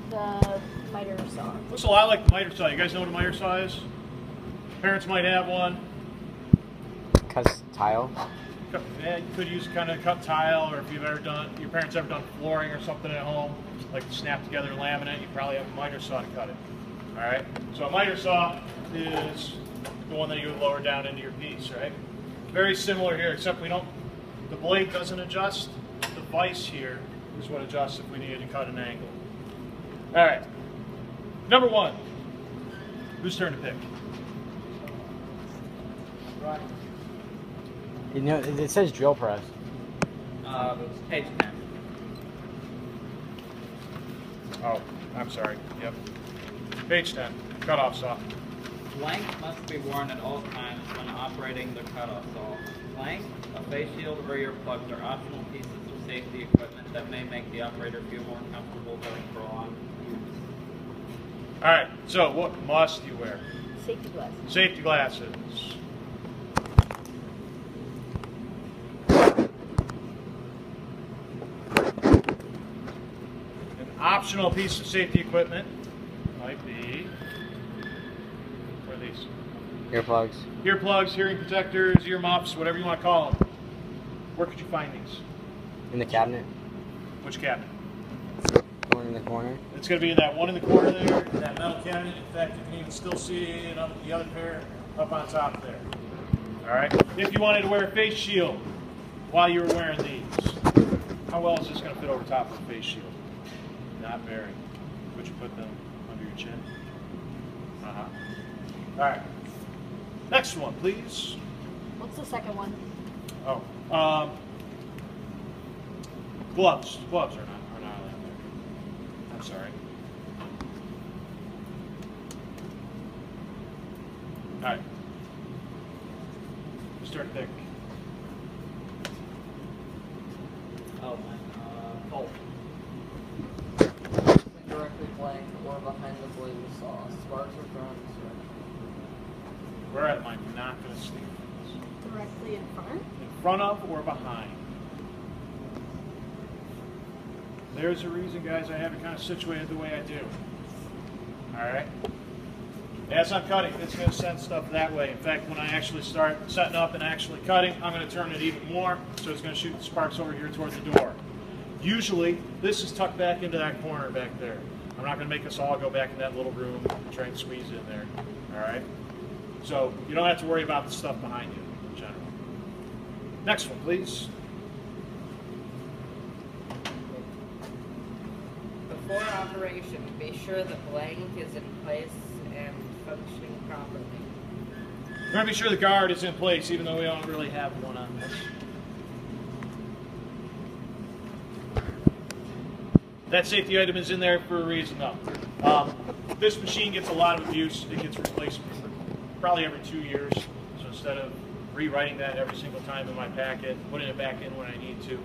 The miter saw. Looks a lot like the miter saw. You guys know what a miter saw is? Parents might have one. Cuts tile. Yeah, you could use kind of cut tile, or if you've ever done, your parents ever done flooring or something at home, like snap together laminate, you probably have a miter saw to cut it. All right. So a miter saw is the one that you would lower down into your piece, right? Very similar here, except we don't. The blade doesn't adjust. The vise here is what adjusts if we needed to cut an angle. All right. Number one. Whose turn to pick? Right. You know, it says drill press. Page 10. Oh, I'm sorry. Yep. Page 10. Cutoff saw. Blank must be worn at all times when operating the cutoff saw. Blank, a face shield, or earplugs are optional pieces of safety equipment that may make the operator feel more comfortable during prolonged use. All right. So what must you wear? Safety glasses. Safety glasses. An optional piece of safety equipment might be, what are these? Earplugs. Earplugs, hearing protectors, earmuffs, whatever you want to call them. Where could you find these? In the cabinet. Which cabinet? The one in the corner. It's going to be in that one in the corner there, in that metal cabinet. In fact, you can even still see it on the other pair up on top there. All right. If you wanted to wear a face shield while you were wearing these, how well is this going to fit over top of the face shield? Not very. Would you put them under your chin? Uh-huh. All right. Next one, please. What's the second one? Oh, gloves. Gloves are not on there. I'm sorry. All right. Start thick. Oh, my. Bolt. Directly blank or behind the blade of saw. Sparks are thrown in the Where am I not going to stick? Directly in front? In front of or behind? There's a reason, guys, I have it kind of situated the way I do. All right? As I'm cutting, it's going to send stuff that way. In fact, when I actually start setting up and actually cutting, I'm going to turn it even more, so it's going to shoot the sparks over here towards the door. Usually, this is tucked back into that corner back there. I'm not going to make us all go back in that little room and try and squeeze in there. All right? So you don't have to worry about the stuff behind you in general. Next one, please. Before operation, be sure the blank is in place and functioning properly. We're going to be sure the guard is in place, even though we don't really have one on this. That safety item is in there for a reason, though. This machine gets a lot of abuse. It gets replaced probably every 2 years. So instead of rewriting that every single time in my packet, putting it back in when I need to,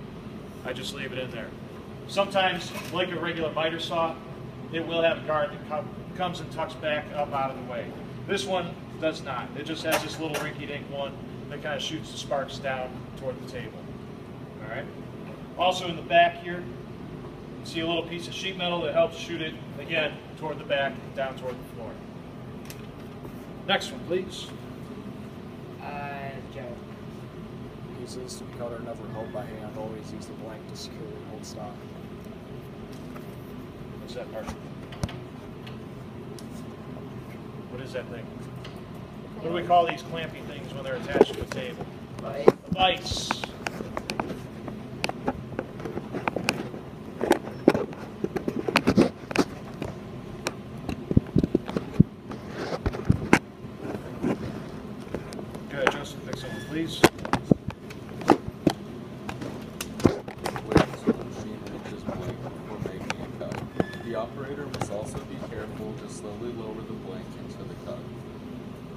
I just leave it in there. Sometimes, like a regular miter saw, it will have a guard that comes and tucks back up out of the way. This one does not. It just has this little rinky-dink one that kind of shoots the sparks down toward the table. All right. Also in the back here, you see a little piece of sheet metal that helps shoot it, again, toward the back, down toward the floor. Next one, please. Joe. Pieces to be cut are never held by hand. Always use the blank to securely hold stock. What's that part? What is that thing? What do we call these clampy things when they're attached to a table? Vise. A vise. Good, Justin, fix someone, please. Wait until the machine reaches blank before making a cut. The operator must also be careful to slowly lower the blank into the cut.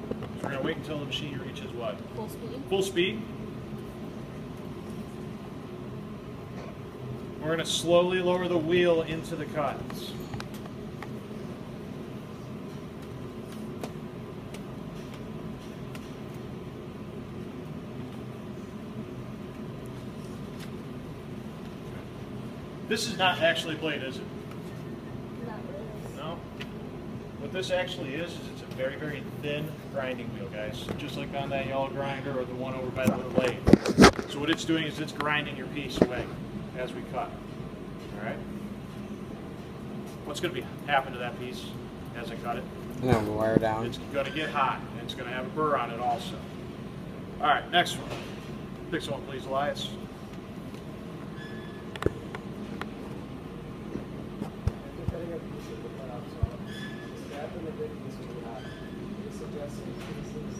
So we're going to wait until the machine reaches what? Full speed. Full speed. We're going to slowly lower the wheel into the cuts. This is not actually a blade, is it? Not really. What this actually is it's a very, very thin grinding wheel, guys. Just like on that yellow grinder or the one over by the little lathe. So what it's doing is it's grinding your piece away as we cut. All right? What's going to happen to that piece as I cut it? And then wire down. It's going to get hot, and it's going to have a burr on it also. All right, next one. Fix one, please, Elias. Cutting a piece of the cutoff saw, scrap and the big piece will be hot. We suggest some pieces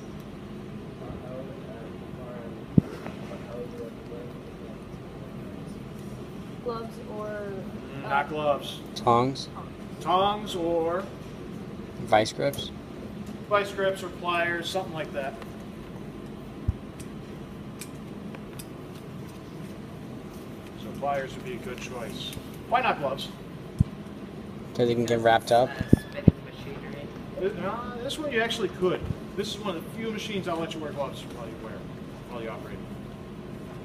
are held at the length. Gloves or Not gloves. Tongs, Tongs or vice grips. vice grips or pliers, something like that. So pliers would be a good choice. Why not gloves? So they can get wrapped up. Spinning machinery. This one you actually could. This is one of the few machines I'll let you wear gloves while you operate.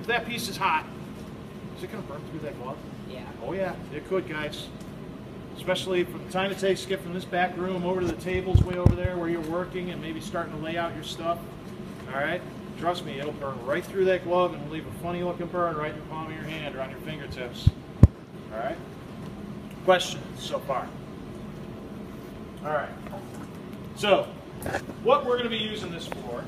If that piece is hot, is it going to burn through that glove? Yeah. Oh yeah, it could, guys. Especially from the time it takes to get from this back room over to the tables way over there where you're working and maybe starting to lay out your stuff. All right? Trust me, it'll burn right through that glove and leave a funny looking burn right in the palm of your hand or on your fingertips. All right? Questions so far? All right. So, what we're going to be using this for.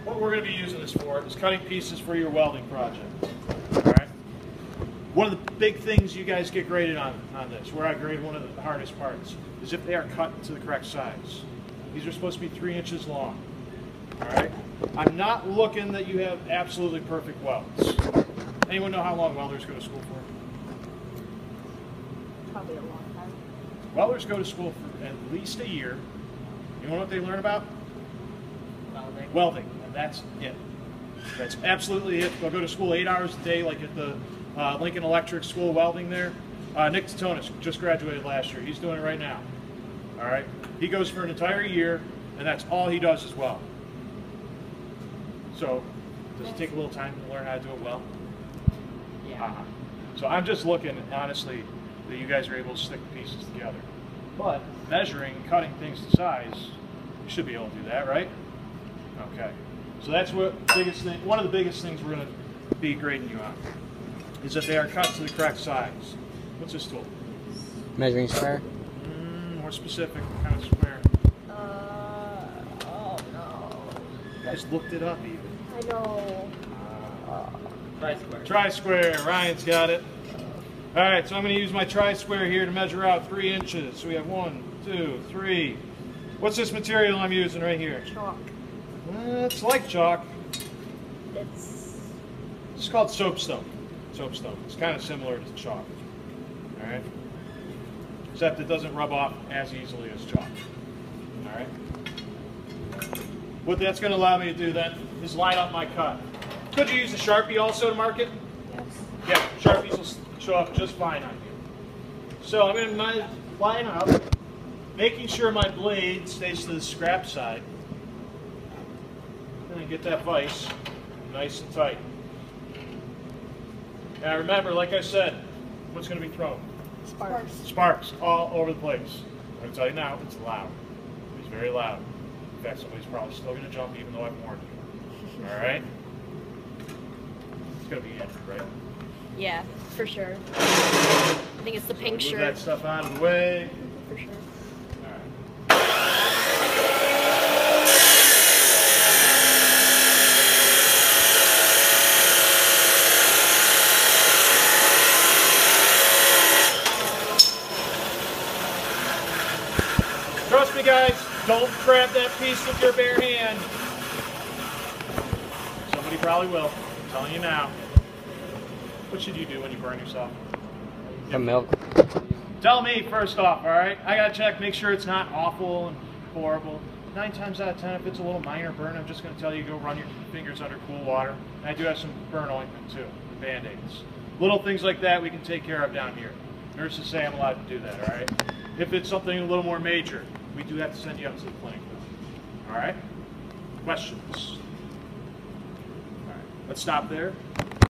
What we're going to be using this for is cutting pieces for your welding project. All right. One of the big things you guys get graded on this, where I grade one of the hardest parts, is if they are cut to the correct size. These are supposed to be 3 inches long. All right. I'm not looking that you have absolutely perfect welds. Anyone know how long welders go to school for? probably a long time. Welders go to school for at least a year. You know what they learn about? Welding. Welding, and that's it. That's absolutely it. They'll go to school 8 hours a day, like at the Lincoln Electric School of Welding there. Nick Titonis just graduated last year. He's doing it right now. All right? He goes for an entire year, and that's all he does is weld. So, does it take a little time to learn how to do it well? Yeah. So I'm just looking, honestly, that you guys are able to stick the pieces together. But measuring, cutting things to size, you should be able to do that, right? Okay. So that's what biggest thing. One of the biggest things we're going to be grading you on is that they are cut to the correct size. What's this tool? Measuring square. More specific, what kind of square? Oh no. You guys looked it up even. I know. Tri-square. Tri-square. Ryan's got it. All right, so I'm going to use my tri-square here to measure out 3 inches. So we have 1, 2, 3. What's this material I'm using right here? Chalk. It's like chalk. It's called soapstone. Soapstone. It's kind of similar to chalk. All right. Except it doesn't rub off as easily as chalk. All right. What that's going to allow me to do then is line up my cut. Could you use a Sharpie also to mark it? yes. Yeah, Sharpies will show up just fine on you. So I'm going to line up, making sure my blade stays to the scrap side. And then get that vise nice and tight. Now remember, like I said, what's going to be thrown? Sparks. Sparks all over the place. I'm going to tell you now, it's loud. It's very loud. In fact, somebody's probably still going to jump even though I've warned you. All right? It's going to be Andrew, right? Yeah, for sure. I think it's the pink Move shirt. that stuff out of the way. For sure. All right. Trust me, guys, don't grab that piece with your bare hand. Somebody probably will. I'm telling you now. What should you do when you burn yourself? The milk. Tell me first off, all right? I gotta check, make sure it's not awful and horrible. 9 times out of 10, if it's a little minor burn, I'm just gonna tell you go run your fingers under cool water. And I do have some burn ointment too, Band-Aids. Little things like that we can take care of down here. Nurses say I'm allowed to do that, all right? If it's something a little more major, we do have to send you up to the clinic. All right? Questions? All right, let's stop there.